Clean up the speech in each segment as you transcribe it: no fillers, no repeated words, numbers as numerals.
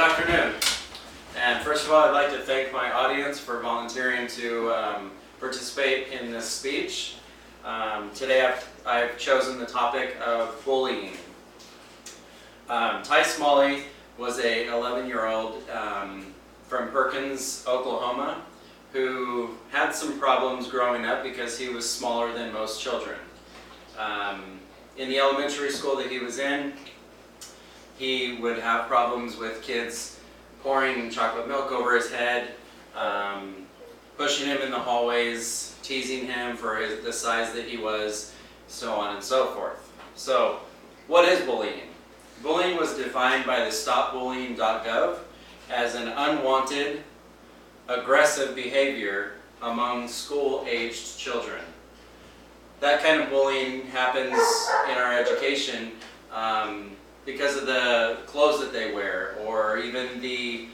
afternoon. And first of all, I'd like to thank my audience for volunteering to participate in this speech. Today I've chosen the topic of bullying. Ty Smalley was a 11-year-old from Perkins, Oklahoma, who had some problems growing up because he was smaller than most children. In the elementary school that he was in, he would have problems with kids pouring chocolate milk over his head, pushing him in the hallways, teasing him for the size that he was, so on and so forth. So, what is bullying? Bullying was defined by the StopBullying.gov as an unwanted, aggressive behavior among school-aged children. That kind of bullying happens in our education because of the clothes that they wear, or even the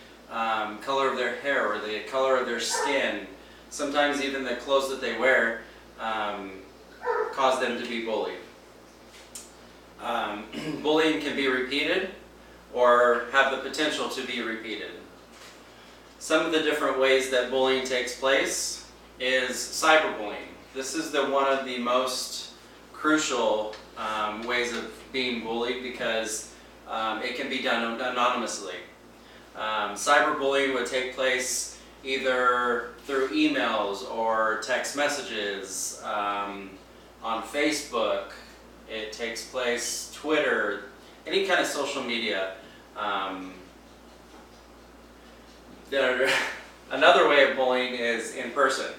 color of their hair, or the color of their skin. Sometimes even the clothes that they wear cause them to be bullied. Bullying can be repeated or have the potential to be repeated. Some of the different ways that bullying takes place is cyberbullying. This is one of the most crucial ways of being bullied because it can be done anonymously. Cyberbullying would take place either through emails or text messages, on Facebook. It takes place Twitter, any kind of social media. Another way of bullying is in person.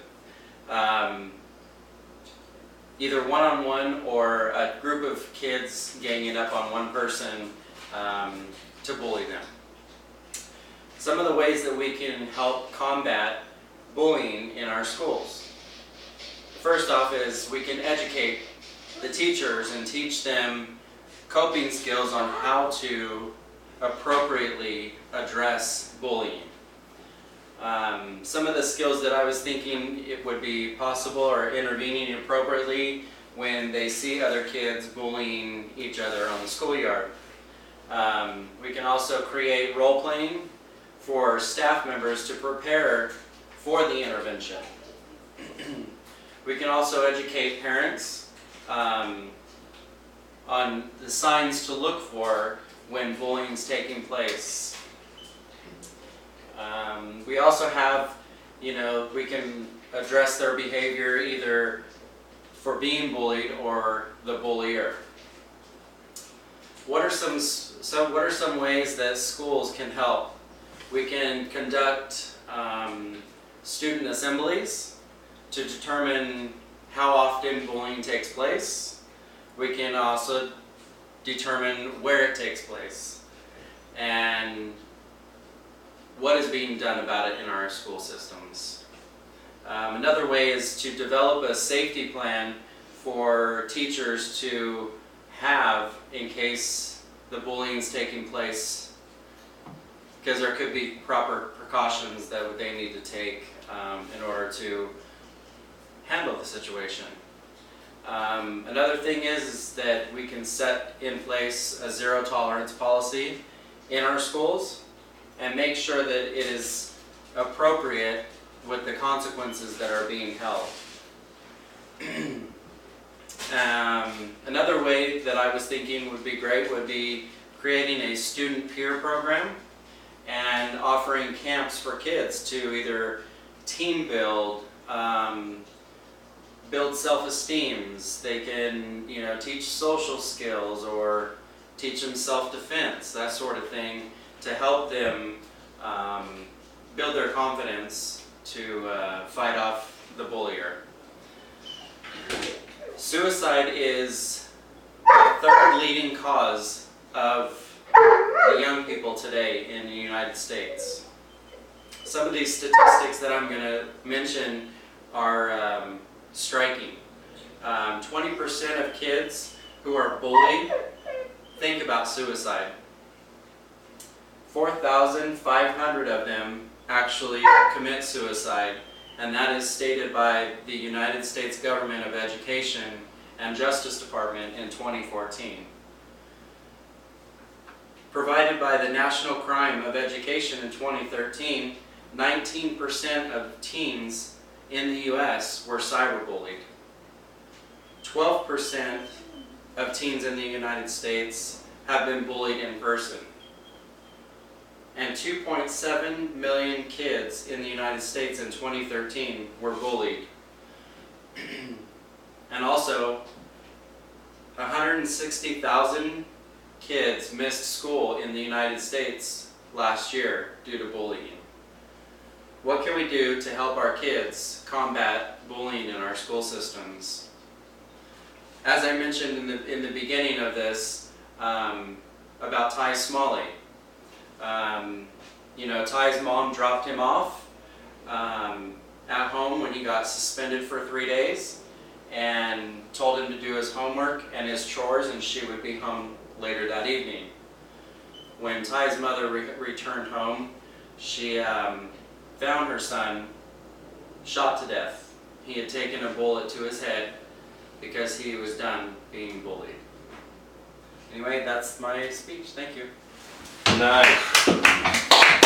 Either one-on-one or a group of kids ganging up on one person to bully them. Some of the ways that we can help combat bullying in our schools. First off is we can educate the teachers and teach them coping skills on how to appropriately address bullying. Some of the skills that I was thinking it would be possible are intervening appropriately when they see other kids bullying each other on the schoolyard. We can also create role-playing for staff members to prepare for the intervention. We can also educate parents on the signs to look for when bullying is taking place. We also have, we can address their behavior either for being bullied or the bullier. What are some ways that schools can help? We can conduct student assemblies to determine how often bullying takes place. We can also determine where it takes place and what is being done about it in our school systems. Another way is to develop a safety plan for teachers to have in case the bullying is taking place, because there could be proper precautions that they need to take in order to handle the situation. Another thing is that we can set in place a zero tolerance policy in our schools and make sure that it is appropriate with the consequences that are being held. Another way that I was thinking would be great would be creating a student peer program and offering camps for kids to either team build, build self-esteems. They can, teach social skills or teach them self-defense, that sort of thing, to help them build their confidence to fight off the bullier. Suicide is the third leading cause of the young people today in the United States. Some of these statistics that I'm going to mention are striking. 20% of kids who are bullied think about suicide. 4,500 of them actually commit suicide, and that is stated by the United States Government of Education and Justice Department in 2014. provided by the National Crime of Education in 2013, 19% of teens in the U.S. were cyberbullied. 12% of teens in the United States have been bullied in person. And 2.7 million kids in the United States in 2013 were bullied. And also, 160,000 kids missed school in the United States last year due to bullying. What can we do to help our kids combat bullying in our school systems? As I mentioned in the beginning of this, about Ty Smalley. Ty's mom dropped him off at home when he got suspended for 3 days and told him to do his homework and his chores, and she would be home later that evening. When Ty's mother returned home, she found her son shot to death. He had taken a bullet to his head because he was done being bullied. Anyway, that's my speech. Thank you. Nice.